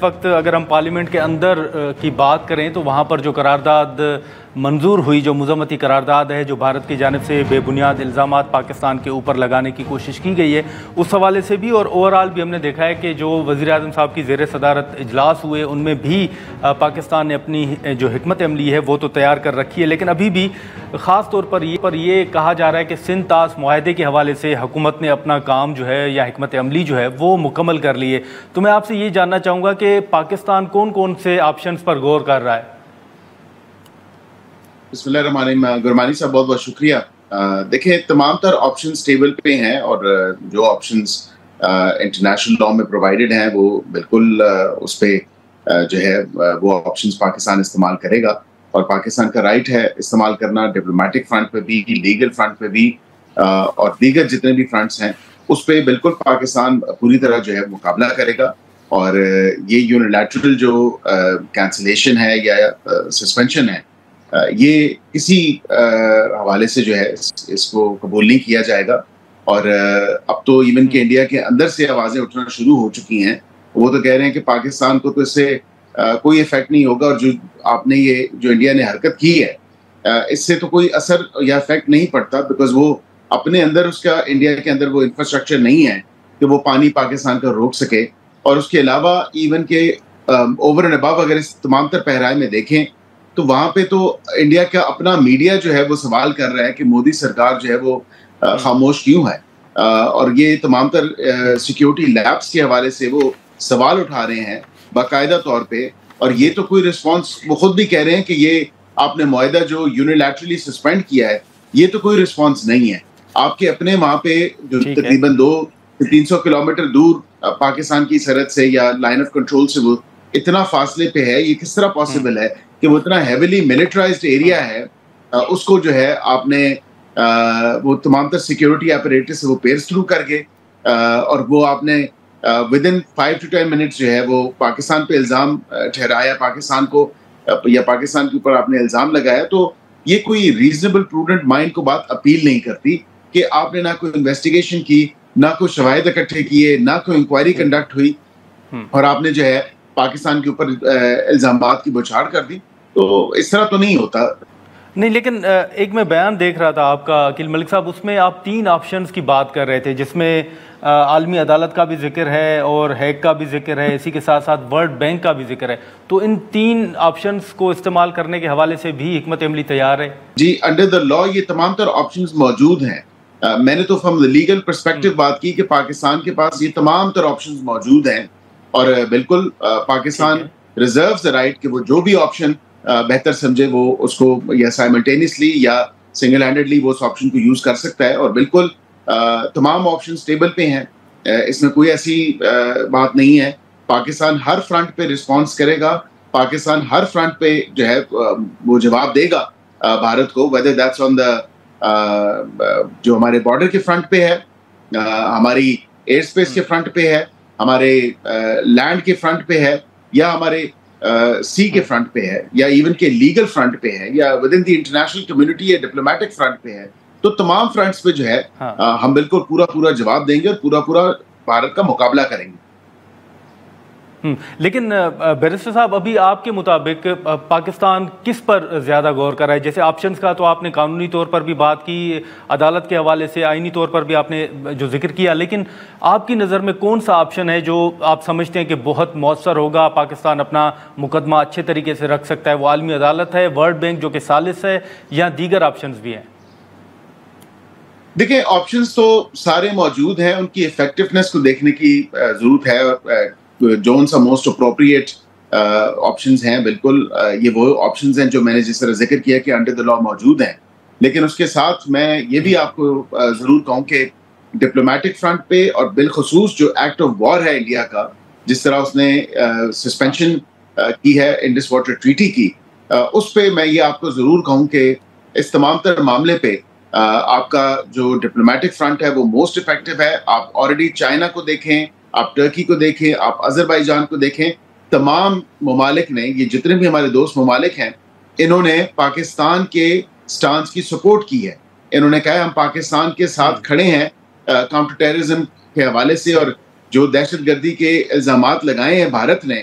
وقت اگر ہم پارلیمنٹ کے اندر کی بات کریں تو وہاں پر جو قرارداد منظور ہوئی، جو مذمتی قرارداد ہے جو بھارت کی جانب سے بے بنیاد الزامات پاکستان کے اوپر لگانے کی کوشش کی گئی ہے، اس حوالے سے بھی اور اوورآل بھی ہم نے دیکھا ہے کہ جو وزیر اعظم صاحب کی زیر صدارت اجلاس ہوئے ان میں بھی پاکستان نے اپنی جو حکمت عملی ہے وہ تو تیار کر رکھی ہے، لیکن ابھی بھی خاص طور پر یہ کہا جا رہا ہے کہ سندھ طاس معاہدے کے حوالے سے حکومت نے اپنا کام جو ہے یا حکمت عملی جو ہے وہ مکمل کر لی ہے۔ تو میں آپ سے یہ جاننا چاہوں گا کہ پاکستان کون کون سے آپشنز پر غور کر رہا ہے؟ بسم اللہ الرحمن الرحیم۔ گرمانی صاحب بہت بہت شکریہ۔ دیکھیں تمام تر آپشنز ٹیبل پہ ہیں اور جو آپشنز انٹرنیشنل لاء میں پرووائڈڈ ہیں وہ بالکل اس پہ جو ہے وہ آپشنز پاکستان استعمال کرے گا، اور پاکستان کا رائٹ ہے استعمال کرنا، ڈپلومیٹک فرنٹ پہ بھی، لیگل فرنٹ پہ بھی، اور دیگر جتنے بھی فرنٹس ہیں اس پہ بالکل پاکستان پوری طرح جو ہے مقابلہ کرے گا۔ اور یہ یونیلیٹرل جو کینسلیشن ہے یا سسپینشن ہے یہ کسی حوالے سے جو ہے اس کو قبول نہیں کیا جائے گا۔ اور اب تو ایون کہ انڈیا کے اندر سے آوازیں اٹھنا شروع ہو چکی ہیں، وہ تو کہہ رہے ہیں کہ پاکستان کو تو اس سے کوئی ایفیکٹ نہیں ہوگا، اور جو آپ نے یہ جو انڈیا نے حرکت کی ہے اس سے تو کوئی اثر یا ایفیکٹ نہیں پڑتا، بیکاز وہ اپنے اندر اس کا انڈیا کے اندر وہ انفراسٹرکچر نہیں ہے کہ وہ پانی پاکستان کا روک سکے۔ اور اس کے علاوہ ایون کہ اوور اینڈ ابو اگر اس تمام تر پہرائے میں دیکھیں تو وہاں پہ تو انڈیا کا اپنا میڈیا جو ہے وہ سوال کر رہا ہے کہ مودی سرکار جو ہے وہ خاموش کیوں ہے، اور یہ تمام تر سیکیورٹی لیبس کے حوالے سے وہ سوال اٹھا رہے ہیں باقاعدہ طور پہ، اور یہ تو کوئی رسپانس، وہ خود بھی کہہ رہے ہیں کہ یہ آپ نے معاہدہ جو یونیلیٹرلی سسپینڈ کیا ہے یہ تو کوئی رسپانس نہیں ہے۔ آپ کے اپنے وہاں پہ جو تقریباً 200-300 کلومیٹر دور پاکستان کی سرحد سے یا لائن آف کنٹرول سے وہ اتنا فاصلے پہ ہے، یہ کس طرح پاسبل ہے کہ وہ اتنا ہیویلی ملٹرائزڈ ایریا ہے، اس کو جو ہے آپ نے وہ تمام تر سیکیورٹی اپریٹس سے وہ پیئرس تھرو کر کے اور وہ آپ نے ودن 5 to 10 منٹس جو ہے وہ پاکستان پہ الزام ٹھہرایا، پاکستان کو یا پاکستان کے اوپر آپ نے الزام لگایا۔ تو یہ کوئی ریزنیبل پروڈنٹ مائنڈ کو بات اپیل نہیں کرتی کہ آپ نے نہ کوئی انویسٹیگیشن کی، نہ کوئی شواہد اکٹھے کیے، نہ کوئی انکوائری کنڈکٹ ہوئی، اور آپ نے جو ہے پاکستان کے اوپر الزامات کی بوچھاڑ کر دی۔ تو اس طرح تو نہیں ہوتا۔ نہیں، لیکن ایک میں بیان دیکھ رہا تھا آپ کا عقیل ملک صاحب، اس میں آپ 3 آپشنز کی بات کر رہے تھے، جس میں عالمی عدالت کا بھی ذکر ہے اور ہیگ کا بھی ذکر ہے، اسی کے ساتھ ساتھ ورلڈ بینک کا بھی ذکر ہے۔ تو ان 3 آپشنز کو استعمال کرنے کے حوالے سے بھی حکمت عملی تیار ہے؟ جی، انڈر دا لاء یہ تمام تر آپشنز موجود ہیں۔ میں نے تو فرام دا لیگل پرسپیکٹو بات کی کہ پاکستان کے پاس یہ تمام تر آپشنز موجود ہیں، اور بالکل پاکستان ریزروز دا رائٹ کہ وہ جو بھی آپشن بہتر سمجھے وہ اس کو یا سائملٹینیسلی یا سنگل ہینڈڈلی وہ اس آپشن کو یوز کر سکتا ہے، اور بالکل تمام آپشنز ٹیبل پہ ہیں، اس میں کوئی ایسی بات نہیں ہے۔ پاکستان ہر فرنٹ پہ رسپانس کرے گا، پاکستان ہر فرنٹ پہ جو ہے وہ جواب دے گا بھارت کو، whether that's on the جو ہمارے بارڈر کے فرنٹ پہ ہے، ہماری ایئر اسپیس کے فرنٹ پہ ہے، ہمارے لینڈ کے فرنٹ پہ ہے، یا ہمارے سی کے فرنٹ پہ ہے، یا ایون کہ لیگل فرنٹ پہ ہے، یا with in the international community یا ڈپلومیٹک فرنٹ پہ ہے۔ تو تمام فرنٹس پہ جو ہے ہم بالکل پورا جواب دیں گے اور پورا بھارت کا مقابلہ کریں گے۔ لیکن بیرسٹر صاحب، ابھی آپ کے مطابق پاکستان کس پر زیادہ غور کر رہا ہے؟ جیسے آپشنز کا تو آپ نے قانونی طور پر بھی بات کی، عدالت کے حوالے سے آئینی طور پر بھی آپ نے جو ذکر کیا، لیکن آپ کی نظر میں کون سا آپشن ہے جو آپ سمجھتے ہیں کہ بہت مؤثر ہوگا، پاکستان اپنا مقدمہ اچھے طریقے سے رکھ سکتا ہے؟ وہ عالمی عدالت ہے، ورلڈ بینک جو کہ ثالث ہے، یا دیگر آپشنز بھی ہیں؟ دیکھیں، آپشنز تو سارے موجود ہیں، ان کی افیکٹونیس کو دیکھنے کی ضرورت ہے، اور جون سا موسٹ اپروپریٹ آپشنز ہیں۔ بالکل یہ وہ آپشنز ہیں جو میں نے جس طرح ذکر کیا کہ انڈر دا لاء موجود ہیں، لیکن اس کے ساتھ میں یہ بھی آپ کو ضرور کہوں کہ ڈپلومیٹک فرنٹ پہ اور بالخصوص جو ایکٹ آف وار ہے انڈیا کا، جس طرح اس نے سسپینشن کی ہے انڈس واٹر ٹریٹی کی، اس پہ میں یہ آپ کو ضرور کہوں کہ اس تمام تر معاملے پہ آپ کا جو ڈپلومیٹک فرنٹ ہے وہ موسٹ افیکٹو ہے۔ آپ آلریڈی چائنا کو دیکھیں، آپ ٹرکی کو دیکھیں، آپ آذربائیجان کو دیکھیں، تمام ممالک نے، یہ جتنے بھی ہمارے دوست ممالک ہیں، انہوں نے پاکستان کے سٹانس کی سپورٹ کی ہے۔ انہوں نے کہا ہے ہم پاکستان کے ساتھ کھڑے ہیں کاؤنٹر ٹیررزم کے حوالے سے، اور جو دہشت گردی کے الزامات لگائے ہیں بھارت نے،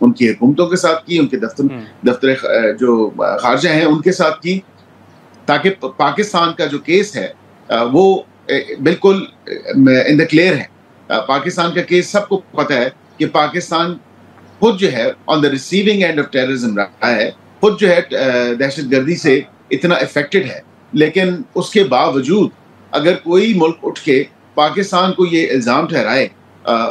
ان کی حکومتوں کے ساتھ کی, ان کے دفتر جو خارجہ ہیں ان کے ساتھ کی, تاکہ پاکستان کا جو کیس ہے وہ بالکل ان دا کلیئر ہے. پاکستان کا کیس سب کو پتہ ہے کہ پاکستان خود جو ہے on the receiving end of terrorism رہا ہے, خود جو ہے دہشت گردی سے اتنا افیکٹڈ ہے. لیکن اس کے باوجود اگر کوئی ملک اٹھ کے پاکستان کو یہ الزام ٹھہرائے,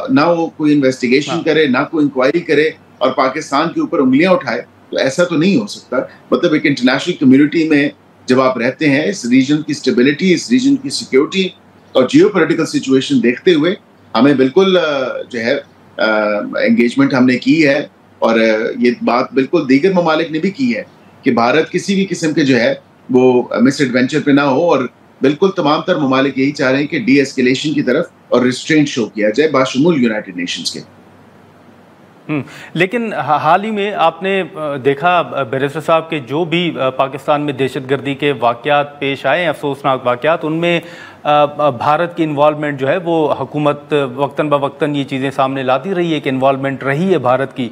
نہ وہ کوئی انویسٹیگیشن کرے, نہ کوئی انکوائری کرے اور پاکستان کے اوپر انگلیاں اٹھائے, تو ایسا تو نہیں ہو سکتا. مطلب ایک انٹرنیشنل کمیونٹی میں جب آپ رہتے ہیں, اس ریجن کی اسٹیبلٹی, اس ریجن کی سیکیورٹی اور جیو پولیٹیکل سچویشن دیکھتے ہوئے ہمیں بالکل جو ہے انگیجمنٹ ہم نے کی ہے. اور یہ بات بالکل دیگر ممالک نے بھی کی ہے کہ بھارت کسی بھی قسم کے جو ہے وہ مس ایڈونچر پہ نہ ہو, اور بالکل تمام تر ممالک یہی چاہ رہے ہیں کہ ڈی ایسکیلیشن کی طرف اور ریسٹرینٹ شو کیا جائے باشمول یونائٹڈ نیشنز کے. لیکن حال ہی میں آپ نے دیکھا بیرسٹر صاحب کہ جو بھی پاکستان میں دہشت گردی کے واقعات پیش آئے ہیں, افسوسناک واقعات, ان میں بھارت کی انوالومنٹ جو ہے وہ حکومت وقتاً بوقتاً یہ چیزیں سامنے لاتی رہی ہے کہ انوالومنٹ رہی ہے بھارت کی.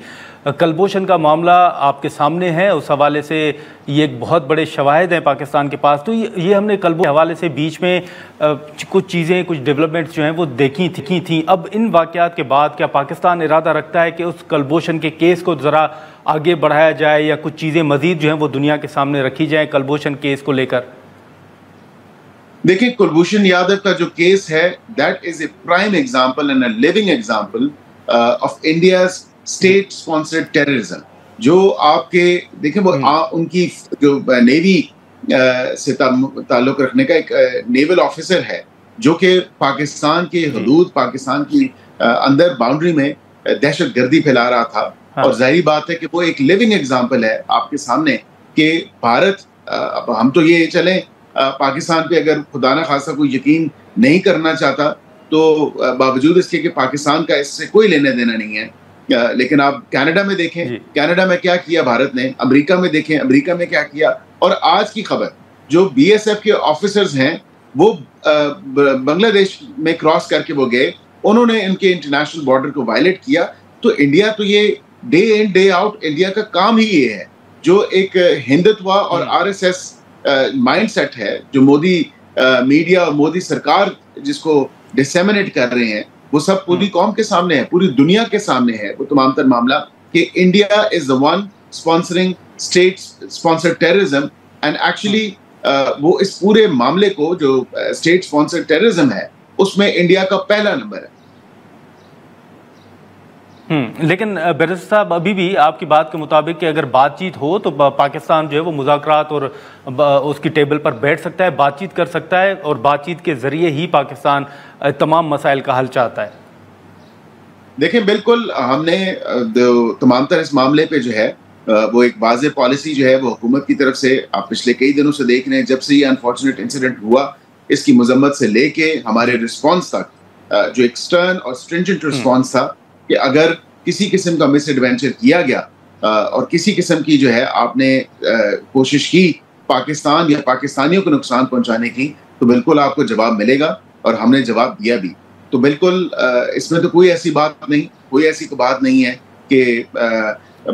کلبھوشن کا معاملہ آپ کے سامنے ہے, اس حوالے سے یہ ایک بہت بڑے شواہد ہیں پاکستان کے پاس. تو یہ ہم نے کلبھوشن کے حوالے سے بیچ میں کچھ چیزیں, کچھ ڈیولپمنٹس جو ہیں وہ دیکھی تھیں. اب ان واقعات کے بعد کیا پاکستان ارادہ رکھتا ہے کہ اس کلبھوشن کے کیس کو ذرا آگے بڑھایا جائے, یا کچھ چیزیں مزید جو ہیں وہ دنیا کے سامنے رکھی جائیں کلبھوشن کیس کو لے کر؟ دیکھیں, کلبھوشن یادو کا جو کیس ہے, that is a prime example and a living example of India's state sponsored terrorism. جو آپ کے دیکھیں وہ ان کی جو نیوی سے تعلق رکھنے کا ایک نیول آفیسر ہے جو کہ پاکستان کے حدود, پاکستان کی اندر باؤنڈری میں دہشت گردی پھیلا رہا تھا. اور ظاہری بات ہے کہ وہ ایک لیونگ ایگزامپل ہے آپ کے سامنے کہ بھارت, اب ہم تو یہ چلیں پاکستان پہ اگر خدا نہ خواستہ کوئی یقین نہیں کرنا چاہتا تو باوجود اس کے کہ پاکستان کا اس سے کوئی لینا دینا نہیں ہے, لیکن آپ کینیڈا میں دیکھیں کینیڈا میں کیا کیا بھارت نے, امریکہ میں دیکھیں امریکہ میں کیا کیا. اور آج کی خبر, جو بی ایس ایف کے آفیسرز ہیں وہ بنگلہ دیش میں کراس کر کے وہ گئے, انہوں نے ان کے انٹرنیشنل بارڈر کو وائلیٹ کیا. تو انڈیا تو یہ day in day out India کا کام ہی یہ ہے, جو ایک ہندتوا اور R S S mindset ہے جو مودی میڈیا اور مودی سرکار جس کو ڈسیمنیٹ کر رہے ہیں, وہ سب پوری قوم کے سامنے ہے, پوری دنیا کے سامنے ہے وہ تمام تر معاملہ کہ India is the one sponsoring state-sponsored terrorism and actually وہ اس پورے معاملے کو جو state sponsored terrorism ہے اس میں انڈیا کا پہلا نمبر ہے. لیکن بیرسٹر صاحب ابھی بھی آپ کی بات کے مطابق کہ اگر بات چیت ہو تو پاکستان جو ہے وہ مذاکرات اور اس کی ٹیبل پر بیٹھ سکتا ہے, بات چیت کر سکتا ہے, اور بات چیت کے ذریعے ہی پاکستان تمام مسائل کا حل چاہتا ہے. دیکھیں بالکل ہم نے تمام تر اس معاملے پہ جو ہے وہ ایک واضح پالیسی جو ہے وہ حکومت کی طرف سے آپ پچھلے کئی دنوں سے دیکھ رہے ہیں, جب سے یہ انفارچونیٹ انسیڈنٹ ہوا اس کی مذمت سے لے کے ہمارے رسپانس تک جو ایک سٹرن اور سٹرنجنٹ رسپانس تھا کہ اگر کسی قسم کا مس ایڈونچر کیا گیا اور کسی قسم کی جو ہے آپ نے کوشش کی پاکستان یا پاکستانیوں کو نقصان پہنچانے کی, تو بالکل آپ کو جواب ملے گا, اور ہم نے جواب دیا بھی. تو بالکل اس میں تو کوئی ایسی بات نہیں, کوئی ایسی بات نہیں ہے کہ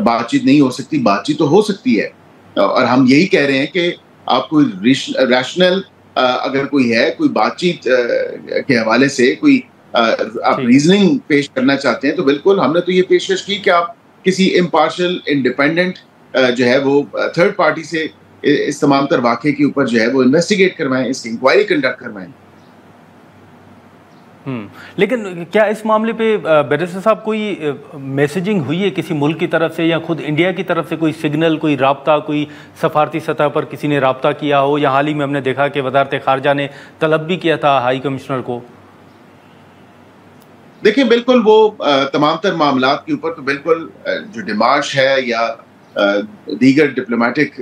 بات چیت نہیں ہو سکتی, بات چیت تو ہو سکتی ہے. اور ہم یہی کہہ رہے ہیں کہ آپ کو ریشنل اگر کوئی ہے, کوئی بات چیت کے حوالے سے کوئی آپ ریزننگ پیش کرنا چاہتے ہیں, تو بالکل ہم نے تو یہ پیشکش کی کہ آپ کسی امپارشل انڈیپینڈنٹ جو ہے وہ تھرڈ پارٹی سے اس تمام تر واقعے کے اوپر جو ہے وہ انویسٹیگیٹ کروائیں, اس کی انکوائری کنڈکٹ کروائیں. لیکن کیا اس معاملے پہ بیرسٹر صاحب کوئی میسیجنگ ہوئی ہے کسی ملک کی طرف سے, یا خود انڈیا کی طرف سے کوئی سگنل, کوئی رابطہ, کوئی سفارتی سطح پر کسی نے رابطہ کیا ہو؟ یا حال ہی میں ہم نے دیکھا کہ وزارت خارجہ نے طلب بھی کیا تھا ہائی کمشنر کو. دیکھیں بالکل وہ تمام تر معاملات کے اوپر تو بالکل جو ڈیمارش ہے یا دیگر ڈپلومیٹک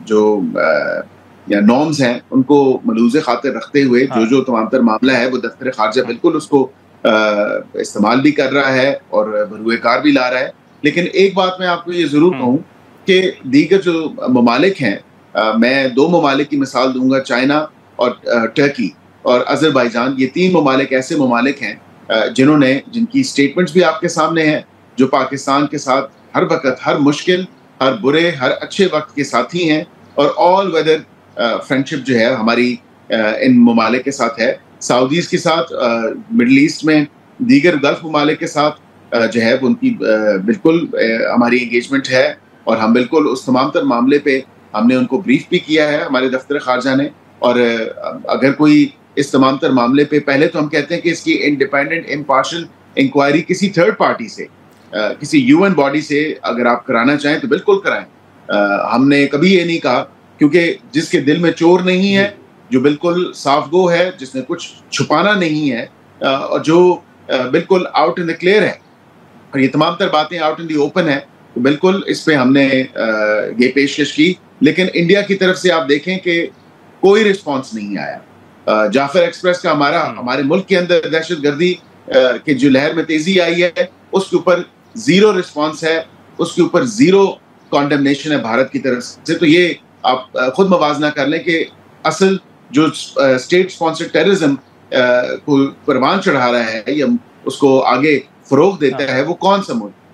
جو یا نارمز ہیں ان کو ملوز خاطر رکھتے ہوئے جو تمام تر معاملہ ہے وہ دفتر خارجہ بالکل اس کو استعمال بھی کر رہا ہے اور بروئے کار بھی لا رہا ہے. لیکن ایک بات میں آپ کو یہ ضرور کہوں کہ دیگر جو ممالک ہیں, میں 2 ممالک کی مثال دوں گا, چائنا اور ٹرکی اور آذربائیجان. یہ 3 ممالک ایسے ممالک ہیں جن کی سٹیٹمنٹس بھی آپ کے سامنے ہیں, جو پاکستان کے ساتھ ہر وقت، ہر مشکل، ہر برے، ہر اچھے وقت کے ساتھی ہیں، اور آل ویدر فرینڈشپ جو ہے ہماری ان ممالک کے ساتھ ہے، سعودیز کے ساتھ، مڈل ایسٹ میں دیگر گلف ممالک کے ساتھ جو ہے ان کی بالکل ہماری انگیجمنٹ ہے، اور ہم بالکل اس تمام تر معاملے پہ ہم نے ان کو بریف بھی کیا ہے ہمارے دفتر خارجہ نے. اور اگر کوئی اس تمام تر معاملے پہ، پہلے تو ہم کہتے ہیں کہ اس کی انڈیپینڈنٹ امپارشل انکوائری کسی تھرڈ پارٹی سے، کسی یو این باڈی سے اگر آپ کرانا چاہیں تو بالکل کرائیں. ہم نے کبھی یہ نہیں کہا، کیونکہ جس کے دل میں چور نہیں ہے، جو بالکل صاف گو ہے، جس نے کچھ چھپانا نہیں ہے، اور جو بالکل آؤٹ ان دا کلیئر ہے، اور یہ تمام تر باتیں آؤٹ ان دی اوپن ہے، تو بالکل اس پہ ہم نے یہ پیشکش کی. لیکن انڈیا کی طرف سے آپ دیکھیں کہ کوئی رسپانس نہیں آیا. جعفر ایکسپریس کا ہمارے ملک کے اندر دہشت گردی کے جو لہر میں تیزی آئی ہے، اس کے اوپر زیرو رسپانس ہے، اس کے اوپر زیرو کانڈمنیشن ہے بھارت کی طرف سے. تو یہ آپ خود موازنہ کر لیں کہ اصل جو اسٹیٹ اسپانسرڈ ٹیررزم کو پروان چڑھا رہا ہے یا اس کو آگے فروغ دیتا ہے، وہ کون سا ملک